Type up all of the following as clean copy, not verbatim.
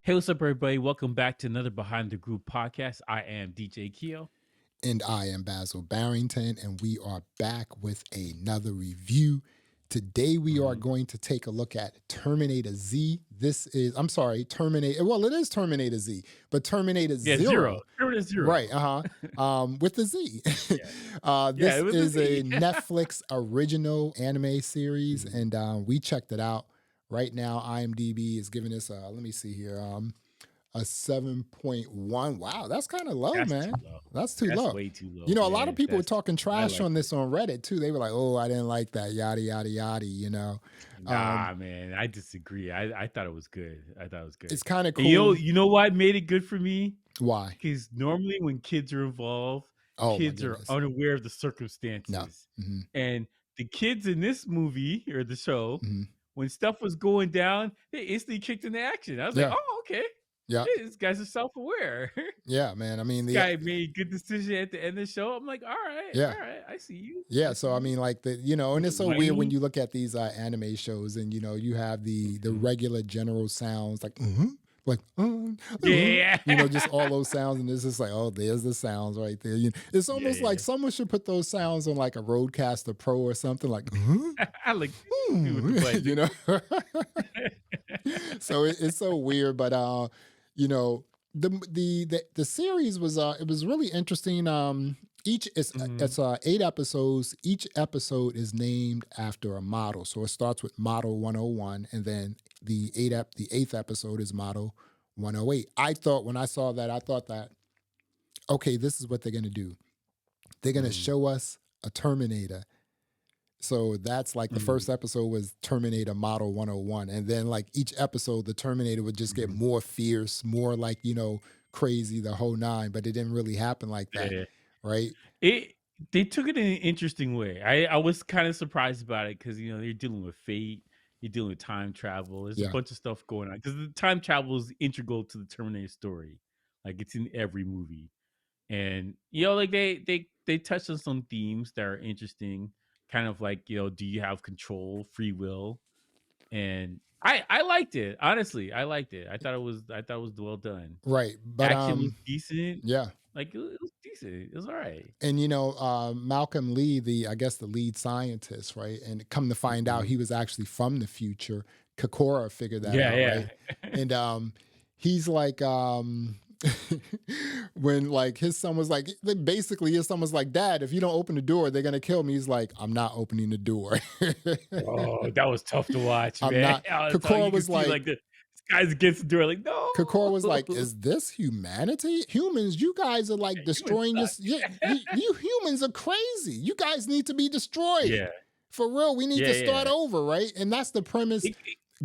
Hey, what's up, everybody? Welcome back to another Behind the Groove podcast. I am DJ Keo. And I am Basil Barrington, and we are back with another review. Today, we are going to take a look at Terminator Z. Terminator. Well, it is Terminator Z, but Terminator Yeah, Zero. Terminator Zero. Right, with the Z. Yeah, This it was is a a Z. Netflix original anime series, and we checked it out. Right now, IMDb is giving us, let me see here, a 7.1. Wow, that's kind of low, That's man. too low. That's too That's low. way too low. You know, a lot Yeah, of people were talking I trash like on it. this on Reddit too. They were like, "Oh, I didn't like that, yada yada yada." Nah, man, I disagree. I thought it was good. I thought it was good. It's kind of And cool. you know what made it good for me? Why? Because normally when kids are involved, Oh my kids are goodness. unaware of the No. circumstances. Mm-hmm. And the kids in this movie or the show, Mm-hmm. when stuff was going down, they instantly kicked into action. I was like, Yeah. oh, okay. Yeah. Hey, these guys are self-aware. Yeah, man. I mean, This guy made a good decision at the end of the show. I'm like, all yeah. right, I see you. Yeah, so I mean, like and it's so weird when Whiny. you look at these anime shows, and you have the Mhm. regular general sounds like Yeah. just all those sounds, and it's just like, oh, there's the sounds right there. It's almost like someone should put those sounds on like a Roadcaster Pro or something, like I like with the budget. you know. So it's so weird, but the series was it was really interesting. Each it's 8 episodes. Each episode is named after a model. So it starts with model 101, and then the eighth episode is model 108. I thought when I saw that, I thought that, okay, this is what they're gonna do. They're gonna show us a Terminator. So that's like the first episode was Terminator Model 101. And then like each episode, the Terminator would just get more fierce, more like, crazy, the whole nine, but it didn't really happen like that. Yeah. Right? They took it in an interesting way. I was kind of surprised about it because they're dealing with fate, you're dealing with time travel. There's a bunch of stuff going on because the time travel is integral to the Terminator story. Like it's in every movie, and like they touched on some themes that are interesting. Kind of like do you have control, free will, and I liked it. Honestly, I liked it. I thought it was well done. Right. But Action was decent. yeah. Like it was decent. It was all right. And Malcolm Lee, I guess the lead scientist, right? And come to find out he was actually from the future. Kokora figured that out, right? And he's like when like his son was like, basically his son was like, "Dad, if you don't open the door, they're gonna kill me." He's like, "I'm not opening the door." Oh, that was tough to watch, I'm man. not. Kokora was like this guy's against the door, like, no. Kokora was like, "Is this humanity? Humans, you guys are like destroying this. You humans are crazy. You guys need to be destroyed. Yeah. For real, we need to start over, right?" And that's the premise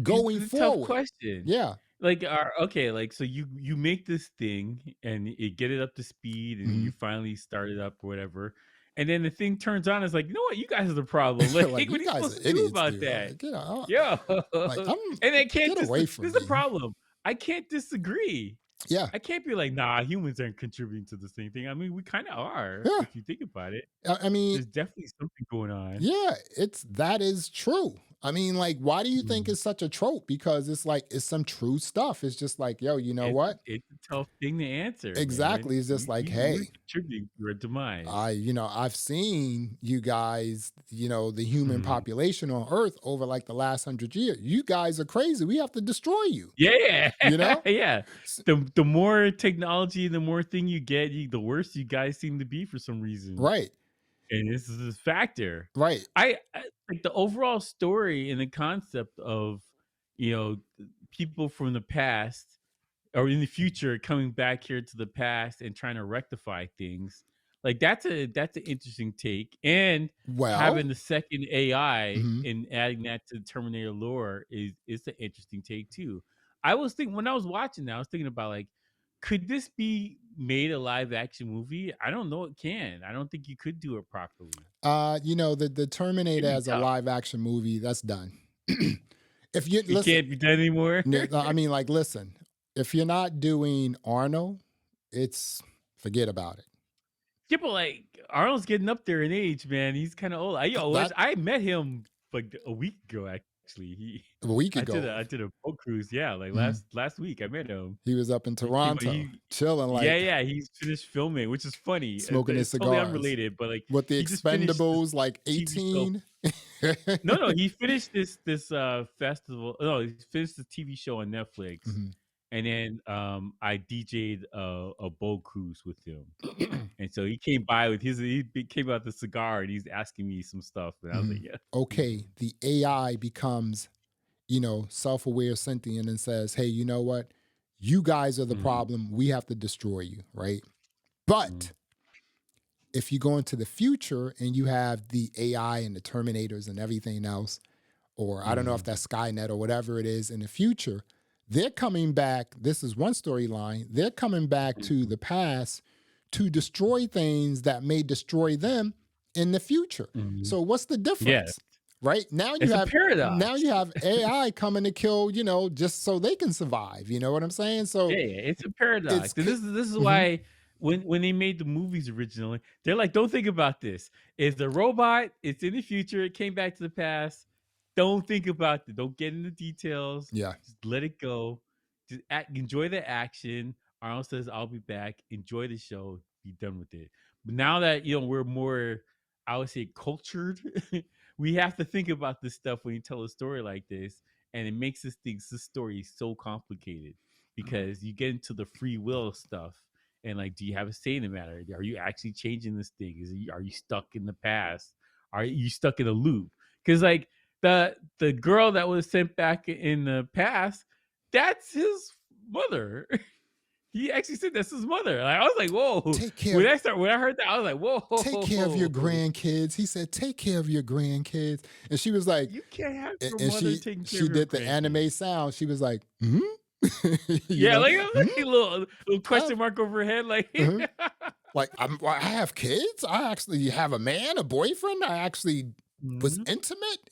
going forward. Tough question. Yeah. Like, okay, like so you make this thing and you get it up to speed and you finally start it up or whatever. And then the thing turns on. It's like, you know what? You guys are the problem. Like, Like, what you are you guys supposed are to do idiots, about dude. that? Like, and I can't. get away from this is me. the problem. I can't disagree. Yeah. I can't be like, nah, humans aren't contributing to the same thing. I mean, we kind of are if you think about it. I mean, There's definitely something going on. Yeah, that is true. I mean, like, why do you think it's such a trope? Because it's like it's some true stuff. It's just like, yo, you know what? It's a tough thing to answer. Exactly. Man. It's just like, hey, we're contributing to our demise. I've seen you guys, the human population on Earth over like the last 100 years. You guys are crazy. We have to destroy you. Yeah. Yeah. The more technology, the more thing you get, the worse you guys seem to be for some reason. Right. And this is a factor. Right. I like the overall story and the concept of, people from the past or in the future coming back here to the past and trying to rectify things. Like that's an interesting take. And having the second AI and adding that to the Terminator lore is an interesting take too. I was thinking when I was watching that, I was thinking about like, could this be made a live action movie? I don't know. It can. I don't think you could do it properly. The Terminator as a live action movie, that's done. If you it can't be done anymore. I mean, like, listen, if you're not doing Arnold, forget about it. Yeah, but like Arnold's getting up there in age, man. He's kind of old. I met him like a week ago, actually. actually. He A week I did ago. a boat cruise. Yeah, like Mhm. last week I met him. He was up in He came Toronto, chilling, yeah, like yeah, he's finished filming, which is funny. smoking his It's totally cigars unrelated, but like with the he just finished this Expendables, like TV show. 18. No, no, he finished this festival. No, he finished the TV show on Netflix, Mhm. and then I DJ'd a boat cruise with him. And so he came by with came out the cigar and he's asking me some stuff. And I was like, Mhm. yeah. Okay, the AI becomes, self-aware, sentient, and says, "Hey, you know what? You guys are the Mhm, problem. We have to destroy you, right?" mhm, But if you go into the future and you have the AI and the Terminators and everything else, or I don't know if mhm, that's Skynet or whatever it is in the future, they're coming back. This is one storyline. They're coming back to mhm, the past to destroy things that may destroy them in the future. mhm. So what's the Yeah, difference? Right? Now you it's a have paradox. AI coming to kill, just so they can survive. You know what I'm saying? Yeah, So yeah, it's a it's paradox. And this is mhm. why when they made the movies originally, they're like, don't think about this. It's the robot, it's in the future, it came back to the past. Don't think about it. Don't get into details. Yeah. Just let it go. Just enjoy the action. Arnold says, I'll be back. Enjoy the show. Be done with it. But now that we're more, I would say, cultured, we have to think about this stuff when you tell a story like this. And it makes this story so complicated because you get into the free will stuff and like, do you have a say in the matter? Are you actually changing this thing? Are you stuck in the past? Are you stuck in a loop? Because like the girl that was sent back in the past, that's his mother. He actually said that's his mother. Like, I was like, whoa. Take care of When I heard that, I was like, take care of your whoa. grandkids. He said, take care of your grandkids. And she was like, You can't have your and mother she taking care she of your did the anime grandkids. sound. She was like, hmm? Yeah, like, Hmm? like a little I have, question mark over her head, like uh-huh. Like I have kids. I actually have a man, a boyfriend. I actually was Mhm. intimate.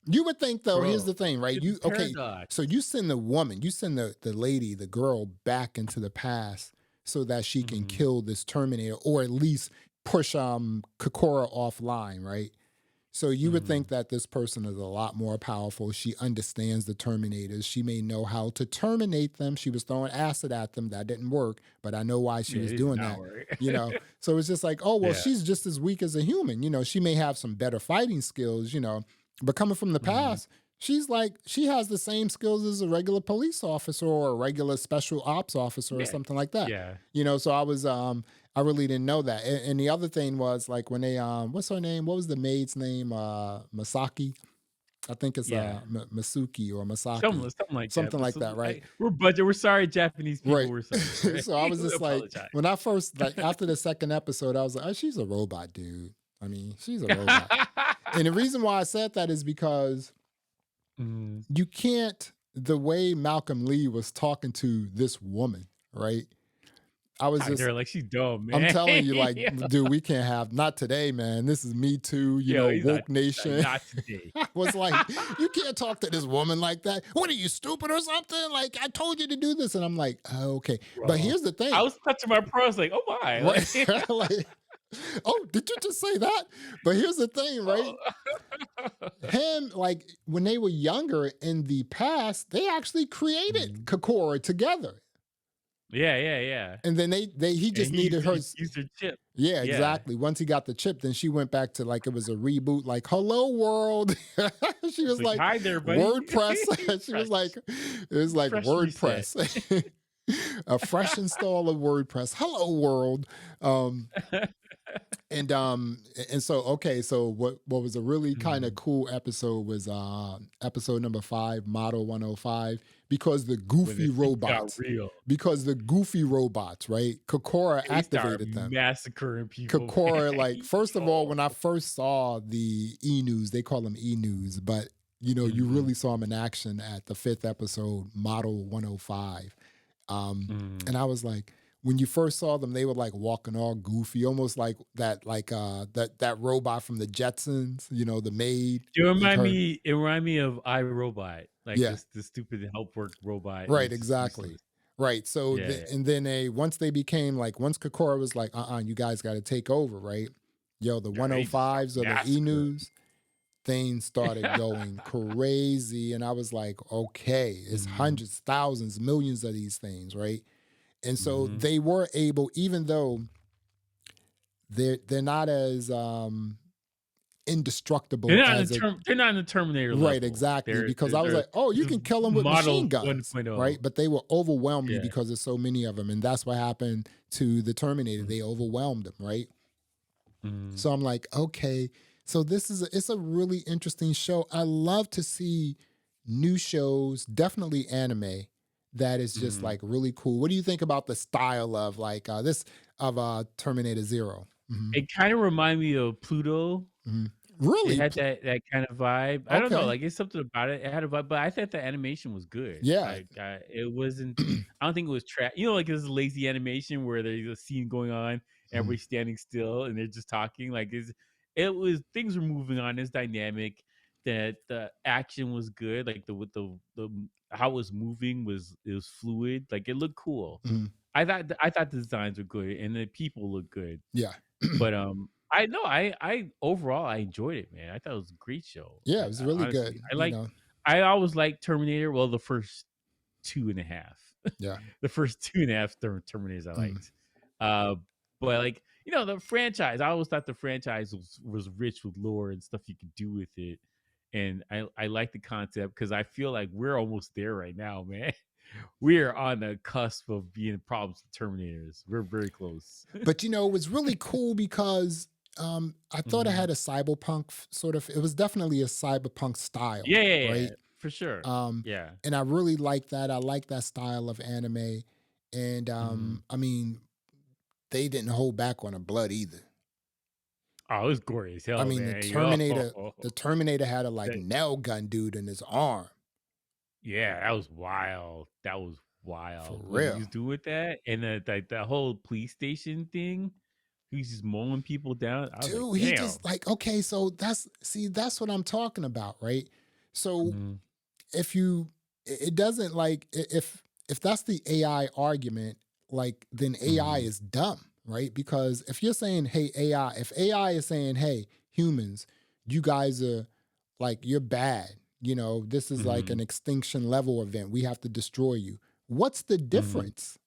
You would think though. Here's Bro, the thing, right? it's You a okay? paradox. So you send the woman, you send the lady, the girl back into the past so that she can Mhm. kill this Terminator or at least push Kokora offline, right? So you would think Mhm. that this person is a lot more powerful. She understands the Terminators. She may know how to terminate them. She was throwing acid at them. That didn't work, but I know why she Yeah, was it did doing not that. work. So it's just like, oh, well, Yeah. she's just as weak as a human. She may have some better fighting skills, but coming from the Mhm. past, she has the same skills as a regular police officer or a regular special ops officer or Yeah. something like that. Yeah. So I really didn't know that. And the other thing was like when they what's her name? What was the maid's name? Masaki. I think it's Yeah. Masuki or Something Masaki. something like that. Something But like that, right? we're budget. We're sorry, Japanese people. Right. We're sorry. All right. So I was We just like, apologize. when I first like after the second episode, I was like, oh, she's a robot, dude. I mean, she's a robot. And the reason why I said that is because Mhm. you can't, the way Malcolm Lee was talking to this woman, right? I was Talking to just her like she's dumb, I'm man. telling you, like, Yeah. dude, we can't have not today, man. This is Me Too, Yo, woke nation. not today. I was like, you can't talk to this woman like that. What are you, stupid or something? Like, I told you to do this. And I'm like, oh, okay. But Bro. here's the I thing, was touching my pro. I was like, oh my. right? Like, Like, oh, did you just say that? But here's the thing, right? oh. Him, like, when they were younger in the past, they actually created Mhm. Kokora together. Yeah, yeah, yeah. And then he And just needed her. he used her chip. Yeah, Yeah. exactly. Once he got the chip, then she went back to like it was a reboot, like "Hello World." She It's was like, like hi there, buddy. WordPress. She was Fresh. like, it was like Fresh reset. WordPress, a fresh install of WordPress. Hello World. Um, and so okay, so what was a really kind of Mhm. cool episode was episode number 5, Model 105, because the When goofy the things got robots, real, right? Kokora they start activated them. massacring people, Kokora, man. like, first of all, when I first saw the e-news, they call them e-news, but you Mhm. really saw them in action at the 5th episode, Model 105. Mhm. And I was like, when you first saw them, they were like walking all goofy, almost like that robot from the Jetsons, the maid, like her. It remind me of iRobot, like Yeah, this stupid help work robot, and right, it's just exactly. useless. Right. So Yeah, yeah. and then once they became like once Kokora was like, you guys got to take over, right? Yo, the Yeah, they just start 105s or the massacring. e-news, things started going crazy. And I was like, okay, it's hundreds, thousands, millions of these things, right? And so they were able, even though they're not as indestructible as a They're not in the Terminator right, level. exactly. Because I was They're like, oh, you this is can kill them with machine model guns, right? 1.0. But they will overwhelm you Yeah. because there's so many of them. And that's what happened to the Terminator. They overwhelmed them, right? So I'm like, okay, so it's a really interesting show. I love to see new shows, definitely anime, that is just like really cool. What do you think about the style of like Terminator Zero? It kind of reminded me of Pluto. It Really? had that kind of vibe. I don't know, Okay. like, it's something about it. It had a vibe, but I thought the animation was good. Yeah. Like, it wasn't I don't think it was like, this lazy animation where there's a scene going on, everybody's standing still, and they're just talking, like, it was things were moving on, it's dynamic, that the action was good, like, the how it was moving it was fluid, like, it looked cool. Mhm. I thought the designs were good, and the people looked good. Yeah. But, I know I overall, I enjoyed it, man. I thought it was a great show. Yeah, it was I really honestly, good. You know. I always liked Terminator, well, the first 2 and a half. Yeah. The first 2 and a half Terminators I liked. Uh, but, like, the franchise, I always thought the franchise was rich with lore and stuff you could do with it, and I like the concept because I feel like we're almost there right now, man. We are on the cusp of being problems with Terminators. We're very close. But it was really cool because I thought it had a cyberpunk sort of. It was definitely a cyberpunk style, Yeah, yeah, yeah, right? for sure. Um, Yeah. and I really like that. I like that style of anime, and Mhm. I mean, they didn't hold back on the blood either. Oh, it was gory as I hell, mean, man. The Terminator had a like That nail gun dude in his arm yeah, that was wild. That was for wild. What he was real. doing with that, and the whole police station thing, he's just mowing people down. I was like, Dude, he damn. just like okay, so that's what I'm talking about, right? So Mhm, if you it doesn't like if that's the AI argument, like then AI mhm, is dumb, right? Because if you're saying, hey, AI, if AI is saying, hey, humans, you guys are like you're bad, this is like an mhm, extinction level event. We have to destroy you. What's the mhm. difference?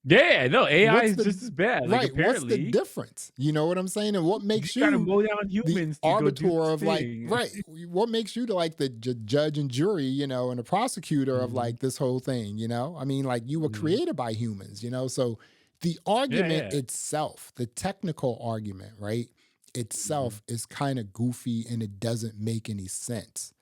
Yeah, no, AI What's is the just as bad. Like, right? What's the apparently, difference? You know what I'm saying? And what you makes gotta you mow down the humans to go do arbiter this of like thing. right? What makes you the like the judge and jury, and the prosecutor of Mhm, like this whole thing? I mean, like you were mhm. created by humans, So the Yeah, argument yeah. itself, the technical argument, right? Mhm. Itself is kind of goofy and it doesn't make any sense.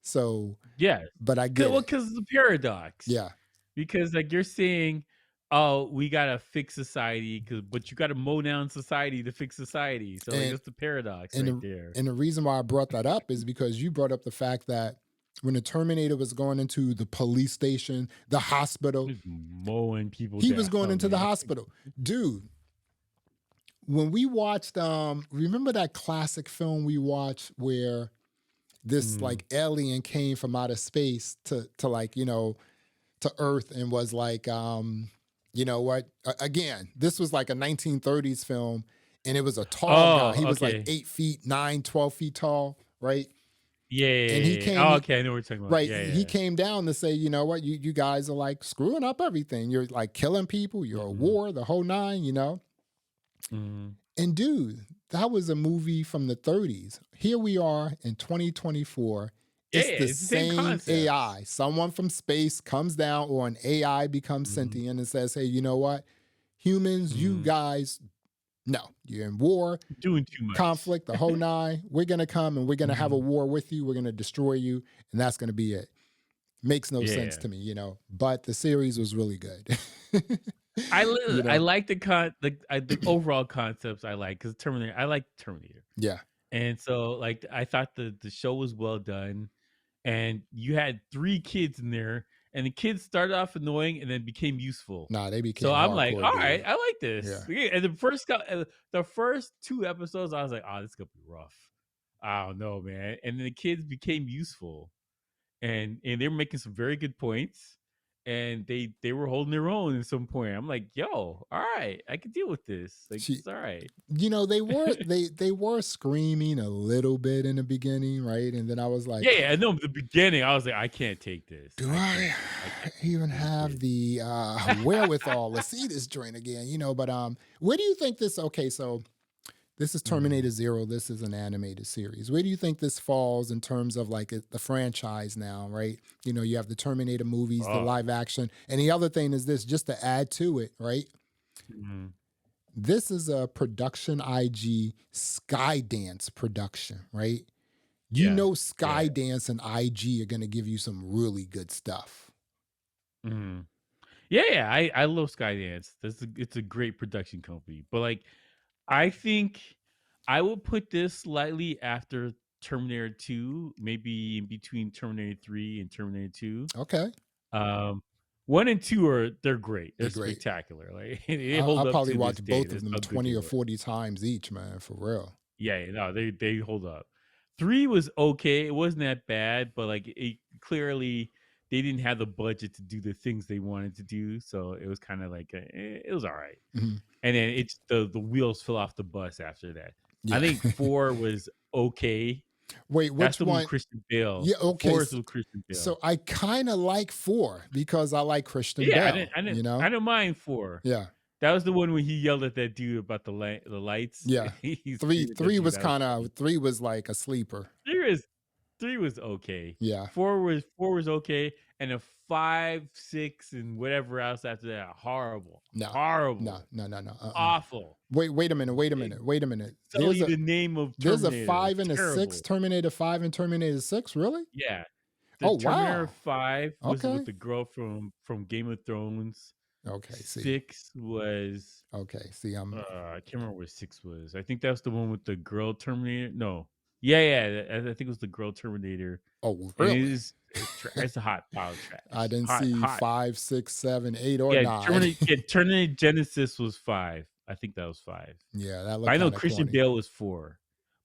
So, Yeah. but I get it. Because it's a paradox. Yeah. Because, like, you're saying, "Oh, we gotta fix society," but you gotta mow down society to fix society. So, like, And that's the paradox And right the, there. and the reason why I brought that up is because you brought up the fact that when the Terminator was going into the police station, the hospital, Just mowing people he was down, going into the man. hospital. Dude, when we watched remember that classic film we watched where this Mm. like alien came from outer space to like, to Earth and was like you know what? Again, this was like a 1930s film and it was a tall guy. Oh, He was like okay. 8 feet 9, 12 feet tall, right? Yeah, yeah, And he yeah, yeah. came Oh, okay, I know what you're talking about. right, Yeah, he yeah. came down to say, you know what, you guys are like screwing up everything. You're like killing people, you're a Mhm, war, the whole nine. mhm. And dude, that was a movie from the 30s. Here we are in 2024. Yeah, It's yeah, the it's the same same concept. AI. Someone from space comes down, or an AI becomes Mhm, sentient and says, hey, you know what? Humans, you mhm. guys, no, you're in war, Doing too much. conflict, the whole nine. We're going to come and we're going to have a Mhm. war with you. We're going to destroy you. And that's going to be it. Makes no sense Yeah. to me. But the series was really good. you I know? like the overall concepts I like, because Terminator I like Terminator. Yeah. And so, like, I thought the show was well done, and you had 3 kids in there, and the kids started off annoying and then became useful. Nah, they So became I'm like, hardcore, "Alright, dude. I like this." Yeah. Yeah, and the first 2 episodes, I was like, "Oh, this is gonna be rough. I don't know, man." And then the kids became useful, and they were making some very good points, and they were holding their own at some point. I'm like, yo, all right, I can deal with this. Like, She, it's all right. they were screaming a little bit in the beginning, right? And then I was like, Yeah, yeah. I know in the beginning, I was like, I can't take this. do I can't even take have this. the wherewithal to see this joint again? But where do you think this? Okay, so this is Terminator Mhm. Zero. This is an animated series. Where do you think this falls in terms of like the franchise now, right? You have the Terminator movies, the Oh. live action, and the other thing is this, just to add to it, right? Mhm. This is a production IG Skydance production, right? Yeah. Yeah. Skydance and IG are going to give you some really good stuff. Mhm. Yeah, yeah. I love Skydance. It's a great production company. But like, I think I would put this slightly after Terminator 2, maybe in between Terminator 3 and Terminator 2. Okay. Um, 1 and 2 they're great. They're They're great. spectacular. Like they I'll hold up probably to this watch day. both of That's them how good 20 they or were. 40 times each, man, for real. Yeah, yeah, no, they hold up. 3 was okay. It wasn't that bad, but like it clearly they didn't have the budget to do the things they wanted to do, so it was kind of like it was all right. Mhm. And then it's the wheels fell off the bus after that. I Yeah. think 4 was okay. Wait, That's which the one with one? Christian Bale. Yeah, okay. 4 is with Christian Bale. So I kind of like 4 because I like Christian Yeah, Bell, I didn't mind 4. Yeah. That was the one where he yelled at that dude about the lights. Yeah. He 3 screamed at that 3 dude. was That was kind funny. of 3 was like a sleeper. 3 was 3 was okay. Yeah. 4 was okay, and a 5, 6, and whatever else after that, horrible, No. No, horrible, no, no, no. awful. Wait a minute, wait a It minute, wait a minute. sully the name of There's a Terminator. 5 and a 6, Terrible. Terminator 5 and Terminator 6, really? Yeah, the Oh, Terminator wow. 5 was Okay. with the girl from Game of Thrones. Okay, see. 6 was Okay, see, I can't remember what 6 was. I think that's the one with the girl Terminator. No, yeah, yeah, I think it was the girl Terminator. oh, And it really? is it's a hot pile of I trash. didn't Hot, see hot. 5, 6, 7, 8, or Yeah, 9. Terminator Genesis was 5. I think that was 5. Yeah, that But I looked know kind of Christian corny. Bale was 4.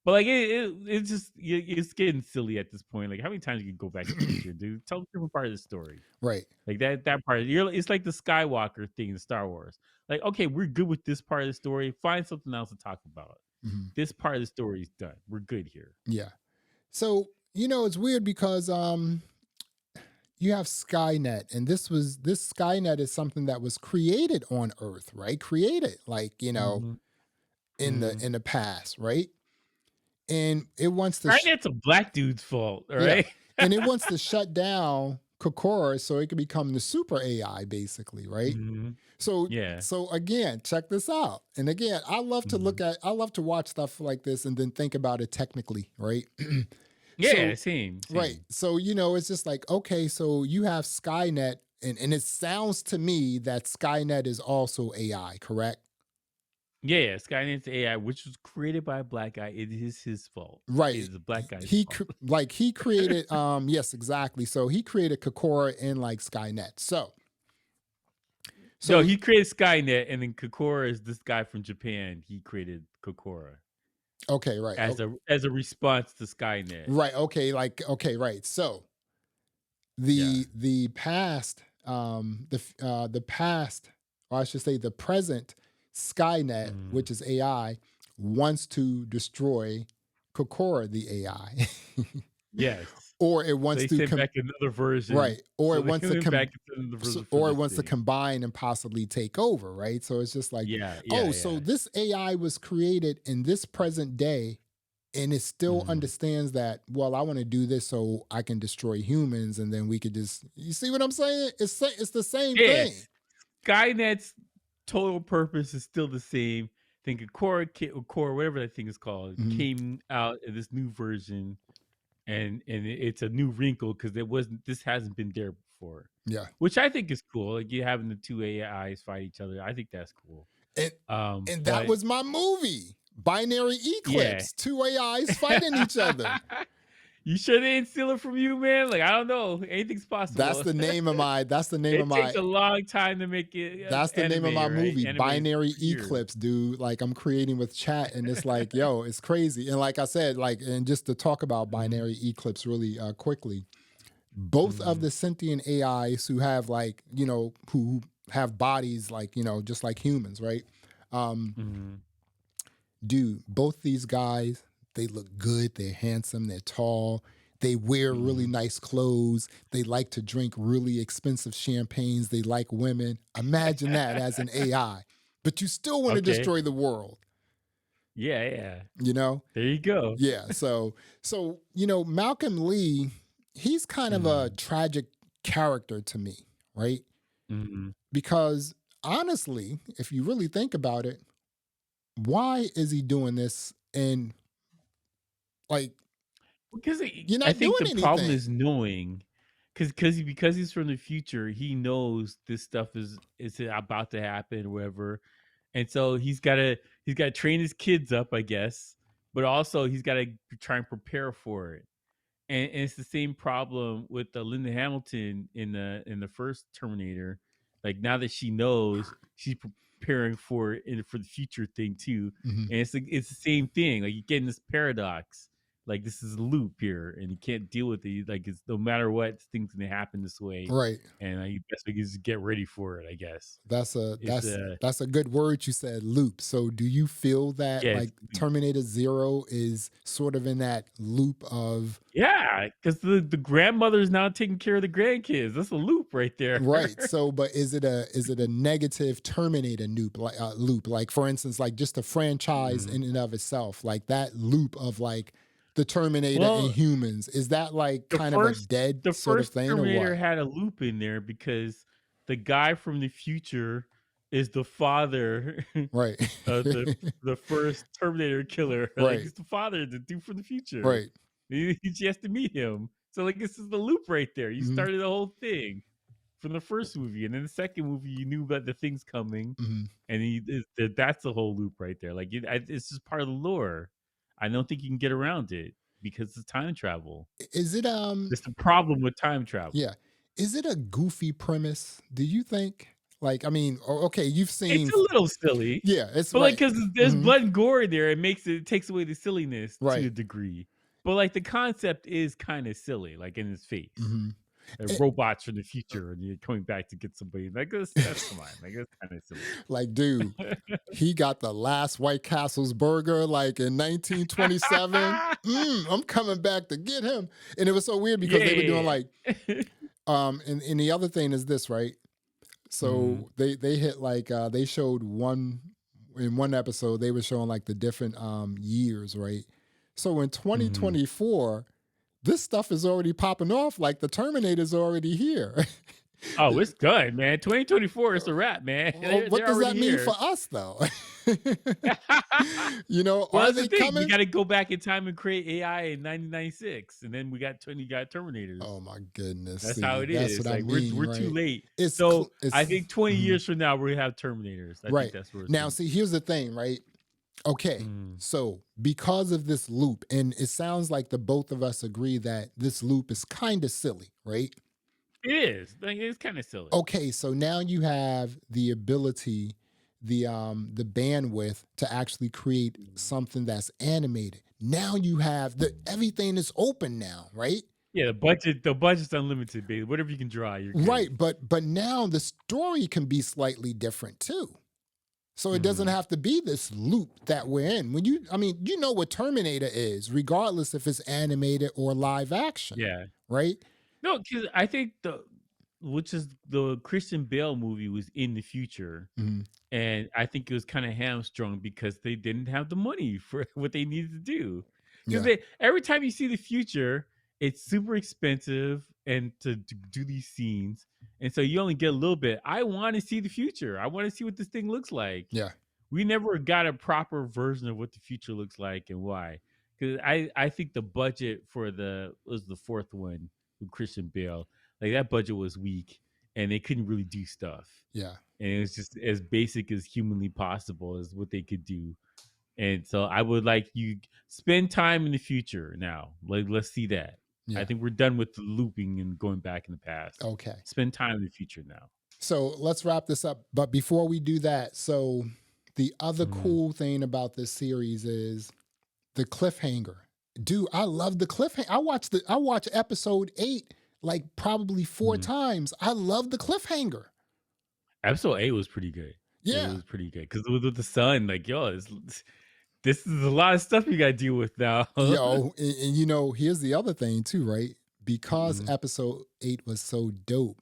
But like it's just it's getting silly at this point. Like how many times you can go back to the future, dude? Tell a different part of the story. Right. Like that part. It's like the Skywalker thing in Star Wars. Like okay, we're good with this part of the story. Find something else to talk about. Mhm. This part of the story is done. We're good here. Yeah. So, it's weird because you have Skynet, and this Skynet is something that was created on Earth, right? Created like, Mm-hmm. in the Mm-hmm. in the past, right? And it wants to Right, that's a black dude's fault. All yeah, right. and it wants to shut down Kokora so it can become the super AI, basically, right? Mm-hmm. So Yeah. so again, check this out. And again, Mm-hmm. I love to watch stuff like this and then think about it technically, right? Yeah, So same, right. same. So it's just like, okay, so you have Skynet, and it sounds to me that Skynet is also AI, correct? Yeah, yeah, Skynet's AI, which was created by a black guy, it is his fault. It Right. is a black guy's He fault. he created yes, exactly. So he created Kokora in like Skynet. So No, so he created Skynet, and then Kokora is this guy from Japan. He created Kokora okay, right. as a response to Skynet. Right. Okay, like okay, right. So Yeah. the past the past, or I should say the present Skynet, Mhm. which is AI, wants to destroy Kokora, the AI. Yes. or it So wants they to sent back another version. right, or So it they wants to went back into another version for or it this wants to thing. combine and possibly take over, right? So it's just like, Yeah, yeah, oh, so yeah. this AI was created in this present day, and it still Mhm. understands that, well, I want to do this so I can destroy humans, and then we could just, you see what I'm saying? It's the same thing. Yes. Skynet's total purpose is still the same. I think a core, whatever that thing is called, Mhm. came out in this new version, and it's a new wrinkle because this hasn't been there before, Yeah. which I think is cool. Like you having the two AIs fight each other, I think that's cool. And and that But was my movie. Binary yeah, Eclipse. Two AIs fighting each other. you sure they didn't steal it from you, man? Like I don't know, anything's That's possible. the name of my It takes a long time to make it that's the name of my anime, right? movie, Anime is Binary years. Eclipse, dude. Like I'm creating with chat, and it's like, yo, it's crazy. And like I said, like, and just to talk about Mhm. Binary Eclipse really quickly, both of Mm-hmm. the sentient AIs who have like, who have bodies like, just like humans, right? Um, Mm-hmm. Dude, both these guys, they look good, they're handsome, they're tall, they wear really Mm-hmm. nice clothes, they like to drink really expensive champagnes, they like women. Imagine that as an AI. But you still want to Okay. destroy the world, Yeah, yeah. you know? There you go. Yeah, so Malcolm Lee, he's kind of a Mm-hmm. tragic character to me, right? Mm-hmm. Because honestly, if you really think about it, why is he doing this? And like, you're I not think doing the problem anything. is knowing, because he's from the future. He knows this stuff is about to happen, or whatever, and so he's got to train his kids up, I guess, but also he's got to try and prepare for it. And it's the same problem with Linda Hamilton in the first Terminator. Like now that she knows, she's preparing for the future thing too. Mhm. And it's the same thing. Like you get in this paradox. Like this is a loop here, and you can't deal with it. Like it's no matter what, things gonna happen this way, Right. and you best way is to get ready for it. I guess That's a it's that's that's a good word you said, loop. So do you feel that yeah, it's like Terminator Zero is sort of in that loop of yeah, because the grandmother's now taking care of the grandkids. That's a loop right there. right. So but is it a negative Terminator loop? Like for instance, like just a franchise Mhm. in and of itself, like that loop of like the Terminator and Well, humans, is that like the kind of a first dead the sort of first thing or Terminator what? had a loop in there because the guy from the future is the father Right. of the first Terminator killer. Like Right. he's the father, the dude from the future. Right. She has to meet him. So like this is the loop right there. You Mhm. started the whole thing from the first movie, and then the second movie you knew about the things coming, Mhm. and that's the whole loop right there. Like it's just part of the lore. I don't think you can get around it because it's time travel. Is it It's the problem with time yeah. travel. Is it a goofy premise? Do you think? Like, I mean, okay, you've It's seen a little silly, yeah, it's but like right. because there's Mhm. blood and gore in there, it takes away the silliness to Right. a degree. But like the concept is kind of silly, like in his face. Mhm. Robots from the future, and you're coming back to get somebody. Like that's come on, like that's kind of silly. Like, dude, he got the last White Castle's burger like in 1927. I'm coming back to get him. And it was so weird because they were doing Yeah. like, and the other thing is this, right? Mhm. So they hit like they showed one in one episode, they were showing like the different years, right? So in Mhm. 2024, this stuff is already popping off like the Terminator's already here. Oh, it's done, man. 2024 is a wrap, man. Well, They're what does already that mean here. for us though? Well, Are that's the they thing. You coming? got to go back in time and create AI in 1996, and then you got Oh Terminators. my goodness. That's how See, it that's what is. I Like mean, we're too right? late. It's So I it's think 20 mhm, years from now we're gonna have Terminators. I think right. that's where it's Now gonna see, be. here's the thing, right? Okay. Mm. So, because of this loop, and it sounds like the both of us agree that this loop is kind of silly, right? It is. Like it's kind of silly. Okay, so now you have the ability, the bandwidth to actually create something that's animated. Now you have the everything is open now, right? Yeah, the budget's unlimited, baby. Whatever you can draw, you're good. Right, but now the story can be slightly different too. So it doesn't Mm. have to be this loop that we're in. I mean, you know what Terminator is, regardless if it's animated or live action, Yeah. right? No, because I think the Christian Bale movie was in the future. Mhm. And I think it was kind of hamstrung because they didn't have the money for what they needed to do. Because Yeah, every time you see the future, it's super expensive and to do these scenes, and so you only get a little bit. I want to see the future. I want to see what this thing looks like. yeah, We never got a proper version of what the future looks like and why. Because I think the budget for the was the fourth one with Christian Bale, like that budget was weak, and they couldn't really do stuff, yeah, and it was just as basic as humanly possible as what they could do. And so I would like you spend time in the future now. Like let's see that. I yeah. think we're done with the looping and going back in the past. Okay. Spend time in the future now. So let's wrap this up. But before we do that, so the other Mm. cool thing about this series is the cliffhanger. Dude, I love the cliffhanger. I watched episode 8 like probably 4 times. I love the cliffhanger. Episode 8 was pretty good. It Yeah. was pretty good because with the sun, like, yo, this is a lot of stuff you got to deal with now. Yo, and you know, here's the other thing too, right? Because Mhm. episode 8 was so dope,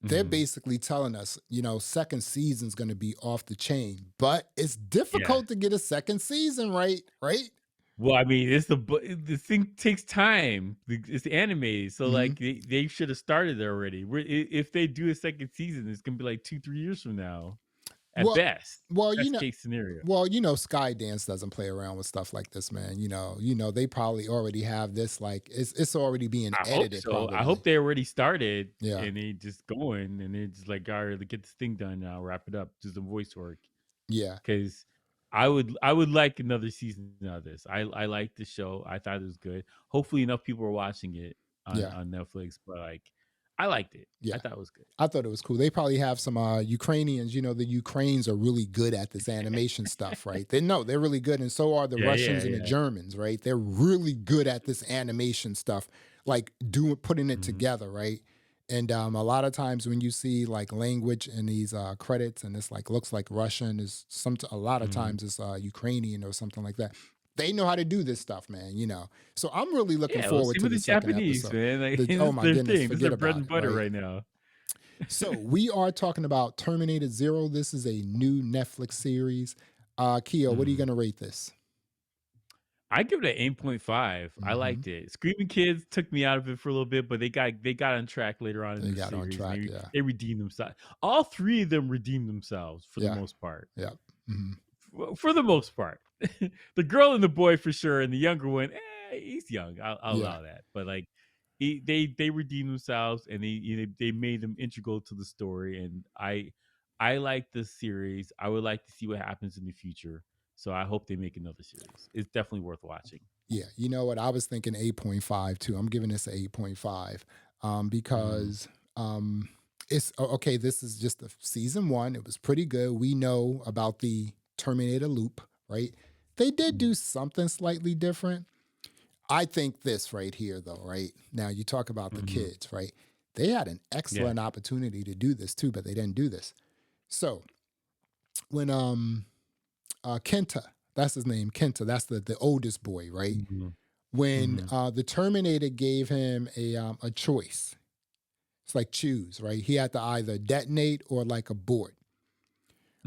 they're Mhm. basically telling us, you know, second season's going to be off the chain, but it's Yeah. difficult to get a second season, right? Right? Well, I mean, this thing takes time. It's anime, so Hmm. like they should have started it already. If they do a second season, it's gonna be like 2-3 years from now, at Well, best. well, you Best know, case scenario. Skydance doesn't play around with stuff like this, man. They probably already have this, like it's already being I hope edited, so. I probably. hope they already started Yeah, and they just going and they just like, all right, get this thing done now, wrap it up, do some voice work. yeah, Because I would like another season of this. I like the show. I thought it was good. Hopefully enough people are watching it yeah, on Netflix, but like I liked it. I yeah. thought it was good. I thought it was cool. They probably have some Ukrainians. You know, the Ukrainians are really good at this animation stuff, right? They're really good, and so are the Yeah, Russians yeah, and the yeah. Germans, right? They're really good at this animation stuff, like putting it Mhm. together, right? And a lot of times when you see like language in these credits, and it's like looks like Russian, is a lot of Mhm. times it's Ukrainian or something like that. They know how to do this stuff, man. You know, so I'm really looking Yeah, well, forward same to with the the second Japanese, episode. man. Like this Oh is my their goodness, thing. This is forget their bread about and it, butter right? right now. So we are talking about Terminator Zero. This is a new Netflix series. Keo, what are you Mhm. going to rate this? I give it an 8.5. I Hmm. liked it. Screaming Kids took me out of it for a little bit, but they got on track later on in They the got on series, and track. they Yeah. they redeemed themselves. All three of them redeemed themselves for the Yeah. most part. Yeah. Hmm. For the most part, the girl and the boy for sure, and the younger one, he's young. I'll Yeah. allow that. But like, they redeemed themselves, and they made them integral to the story. And I like this series. I would like to see what happens in the future. So I hope they make another series. It's definitely worth watching. Yeah. You know what? I was thinking 8.5 too. I'm giving this an 8.5 Mm, because it's okay. This is just season one. It was pretty good. We know about the Terminator loop, right? They did mm, do something slightly different. I think this right here, though, right? Now you talk about the mhm. kids, right? They had an Yeah. excellent opportunity to do this too, but they didn't do this. So when Kenta, that's his name, Kenta, that's the oldest boy, right? Mhm, When mhm, the Terminator gave him a choice, it's like choose, right? He had to either detonate or like abort,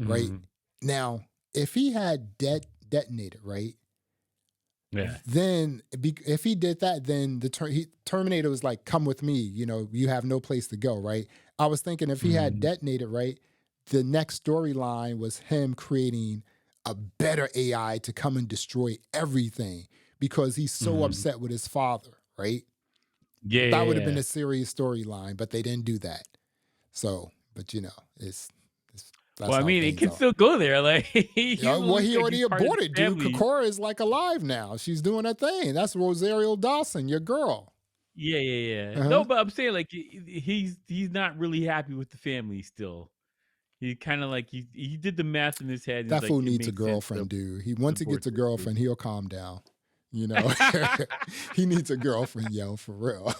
right? mhm. Now, if he had detonated, right? Yeah. Then if he did that, then Terminator was like, "Come with me. You know, you have no place to go." Right? I was thinking if he had Mhm, detonated, right, the next storyline was him creating a better AI to come and destroy everything because he's so mhm. upset with his father. Right? Yeah, That yeah, would have been yeah. a serious storyline, but they didn't do that. So, but you know, that's Well, I how mean, it things can are. still go there. Like Yeah, he well, looks he like he's already part of the aborted, dude. family. Kokora is like alive now. She's doing her thing. That's Rosario Dawson, your girl. Yeah, yeah, yeah. Uh-huh. No, but I'm saying like he's not really happy with the family still. He kind of like he did the math in his head, and he's That like, fool it needs a makes sense girlfriend, dude. to Once he abort gets a this kid. girlfriend, he'll calm down. You know, he needs a girlfriend, yo, for real.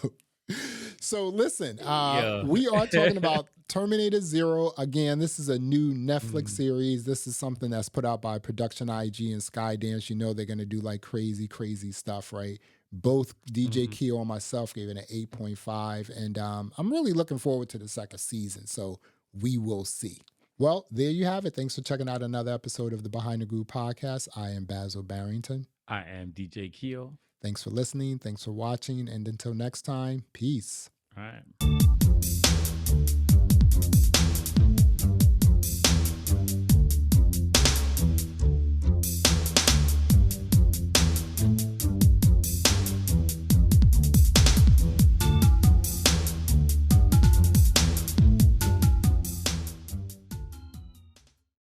So listen, Yeah. we are talking about Terminator Zero. Again, this is a new Netflix Mhm, series. This is something that's put out by Production IG and Skydance. You know they're gonna do like crazy, crazy stuff, right? Both DJ mhm. Keo and myself gave it an 8.5. And I'm really looking forward to the second season. So we will see. Well, there you have it. Thanks for checking out another episode of the Behind the Groove podcast. I am Basil Barrington. I am DJ Keo. Thanks for listening. Thanks for watching. And until next time, peace. All right.